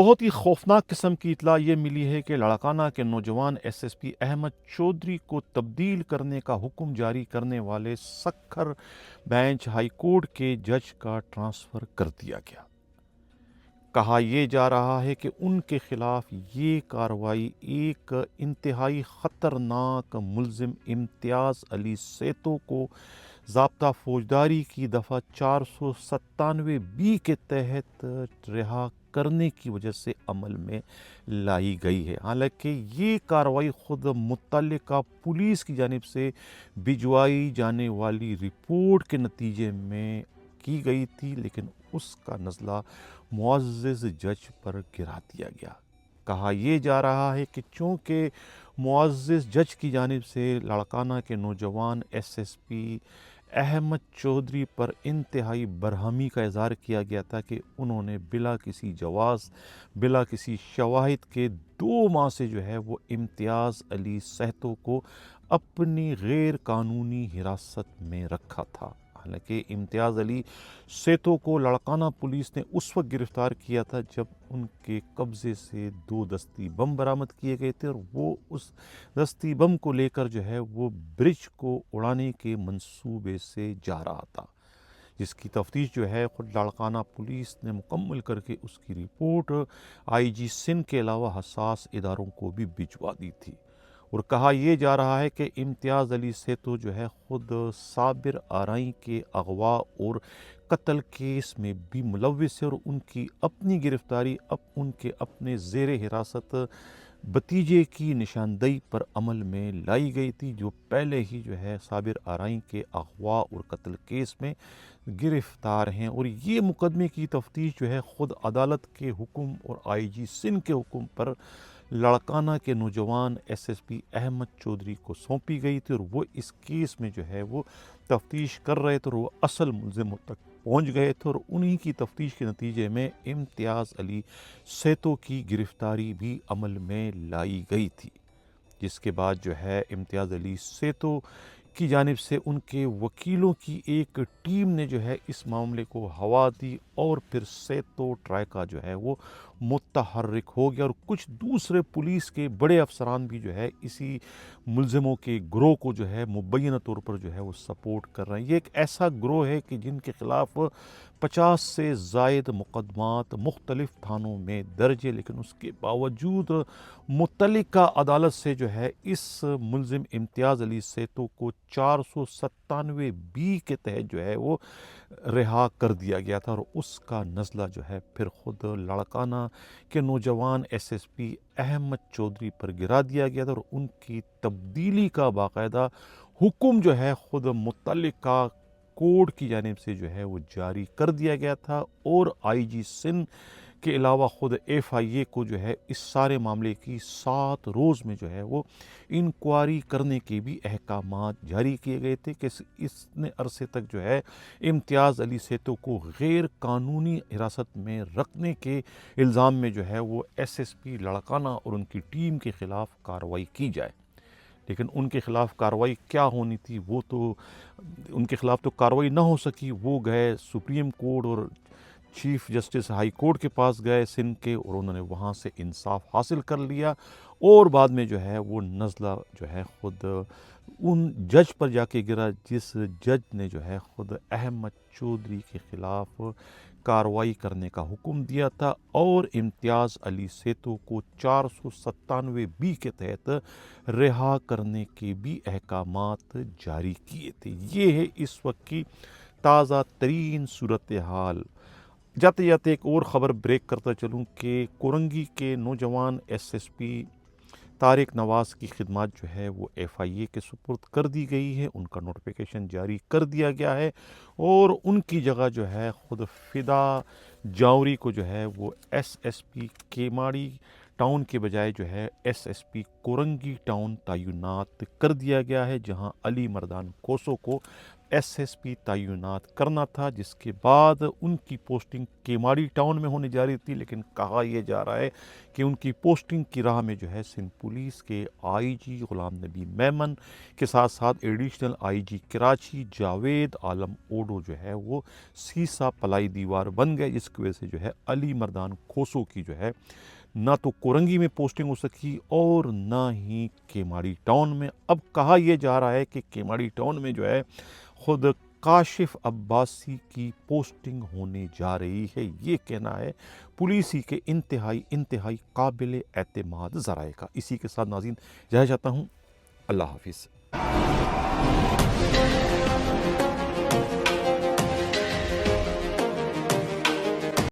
بہت ہی خوفناک قسم کی اطلاع یہ ملی ہے کہ لاڑکانہ کے نوجوان S S P Ahmed Chaudhry کو تبدیل کرنے کا حکم جاری کرنے والے سکھر بینچ ہائی کورٹ کے جج کا ٹرانسفر کر دیا گیا۔ کہا یہ جا رہا ہے کہ ان کے خلاف یہ کارروائی ایک انتہائی خطرناک ملزم امتیاز علی سیتو کو ضابطہ فوجداری کی دفعہ 497 کے تحت رہا کرنے کی وجہ سے عمل میں لائی گئی ہے۔ حالانکہ یہ کارروائی خود متعلقہ پولیس کی جانب سے بھجوائی جانے والی رپورٹ کے نتیجے میں کی گئی تھی، لیکن اس کا نزلہ معزز جج پر گرا دیا گیا۔ کہا یہ جا رہا ہے کہ چونکہ معزز جج کی جانب سے لاڑکانہ کے نوجوان S S P Ahmed Chaudhry پر انتہائی برہمی کا اظہار کیا گیا تھا کہ انہوں نے بلا کسی جواز، بلا کسی شواہد کے 2 ماہ سے جو ہے وہ امتیاز علی سیتو کو اپنی غیر قانونی حراست میں رکھا تھا۔ حالانکہ امتیاز علی سیتو کو لاڑکانہ پولیس نے اس وقت گرفتار کیا تھا جب ان کے قبضے سے 2 دستی بم برآمد کیے گئے تھے، اور وہ اس دستی بم کو لے کر جو ہے وہ برج کو اڑانے کے منصوبے سے جا رہا تھا، جس کی تفتیش جو ہے خود لاڑکانہ پولیس نے مکمل کر کے اس کی رپورٹ آئی جی سندھ کے علاوہ حساس اداروں کو بھی بھجوا دی تھی۔ اور کہا یہ جا رہا ہے کہ امتیاز علی سیتو جو ہے خود صابر آرائی کے اغوا اور قتل کیس میں بھی ملوث ہے، اور ان کی اپنی گرفتاری ان کے اپنے زیر حراست بھتیجے کی نشاندہی پر عمل میں لائی گئی تھی، جو پہلے ہی جو ہے صابر آرائی کے اغوا اور قتل کیس میں گرفتار ہیں۔ اور یہ مقدمے کی تفتیش جو ہے خود عدالت کے حکم اور آئی جی سندھ کے حکم پر لاڑکانہ کے نوجوان S S P Ahmed Chaudhry کو سونپی گئی تھی، اور وہ اس کیس میں جو ہے وہ تفتیش کر رہے تھے، اور وہ اصل ملزموں تک پہنچ گئے تھے، اور انہی کی تفتیش کے نتیجے میں امتیاز علی سیتو کی گرفتاری بھی عمل میں لائی گئی تھی، جس کے بعد جو ہے امتیاز علی سیتو کی جانب سے ان کے وکیلوں کی ایک ٹیم نے جو ہے اس معاملے کو ہوا دی، اور پھر سیتو ٹرائکا جو ہے وہ متحرک ہو گیا، اور کچھ دوسرے پولیس کے بڑے افسران بھی جو ہے اسی ملزموں کے گروہ کو جو ہے مبینہ طور پر جو ہے وہ سپورٹ کر رہے ہیں۔ یہ ایک ایسا گروہ ہے کہ جن کے خلاف 50 سے زائد مقدمات مختلف تھانوں میں درج ہے، لیکن اس کے باوجود متعلقہ عدالت سے جو ہے اس ملزم امتیاز علی سیتو کو 497 کے تحت جو ہے وہ رہا کر دیا گیا تھا، اور اس کا نزلہ جو ہے پھر خود لاڑکانہ کے نوجوان S S P Ahmed Chaudhry پر گرا دیا گیا تھا، اور ان کی تبدیلی کا باقاعدہ حکم جو ہے خود متعلقہ کورٹ کی جانب سے جو ہے وہ جاری کر دیا گیا تھا، اور آئی جی سندھ کے علاوہ خود ایف آئی اے کو جو ہے اس سارے معاملے کی 7 روز میں جو ہے وہ انکوائری کرنے کے بھی احکامات جاری کیے گئے تھے، کہ اس نے عرصے تک جو ہے امتیاز علی سیتو کو غیر قانونی حراست میں رکھنے کے الزام میں جو ہے وہ ایس ایس پی لاڑکانہ اور ان کی ٹیم کے خلاف کارروائی کی جائے۔ لیکن ان کے خلاف کارروائی کیا ہونی تھی، وہ تو ان کے خلاف تو کارروائی نہ ہو سکی۔ وہ گئے سپریم کورٹ اور چیف جسٹس ہائی کورٹ کے پاس گئے سندھ کے، اور انہوں نے وہاں سے انصاف حاصل کر لیا، اور بعد میں جو ہے وہ نزلہ جو ہے خود ان جج پر جا کے گرا، جس جج نے جو ہے خود احمد چودھری کے خلاف کارروائی کرنے کا حکم دیا تھا، اور امتیاز علی سیتو کو 497 کے تحت رہا کرنے کے بھی احکامات جاری کیے تھے۔ یہ ہے اس وقت کی تازہ ترین صورتحال۔ جاتے جاتے ایک اور خبر بریک کرتا چلوں کہ کورنگی کے نوجوان ایس ایس پی طارق نواز کی خدمات جو ہے وہ ایف آئی اے کے سپرد کر دی گئی ہے، ان کا نوٹیفیکیشن جاری کر دیا گیا ہے، اور ان کی جگہ جو ہے خود فدا جاوری کو جو ہے وہ ایس ایس پی کیماڑی ٹاؤن کے بجائے جو ہے ایس ایس پی کورنگی ٹاؤن تعینات کر دیا گیا ہے، جہاں علی مردان کوسو کو SSP تعینات کرنا تھا، جس کے بعد ان کی پوسٹنگ کیماڑی ٹاؤن میں ہونے جا رہی تھی، لیکن کہا یہ جا رہا ہے کہ ان کی پوسٹنگ کی راہ میں جو ہے سندھ پولیس کے IG غلام نبی میمن کے ساتھ ساتھ ایڈیشنل IG کراچی جاوید عالم اوڈو جو ہے وہ سیسا پلائی دیوار بن گئے، جس کی وجہ سے جو ہے علی مردان کھوسو کی جو ہے نہ تو کورنگی میں پوسٹنگ ہو سکی اور نہ ہی کیماڑی ٹاؤن میں۔ اب کہا یہ جا رہا ہے کہ کیماڑی ٹاؤن میں جو ہے خود کاشف عباسی کی پوسٹنگ ہونے جا رہی ہے، یہ کہنا ہے پولیسی کے انتہائی قابل اعتماد ذرائع کا۔ اسی کے ساتھ ناظرین اجازت چاہتا ہوں، اللہ حافظ۔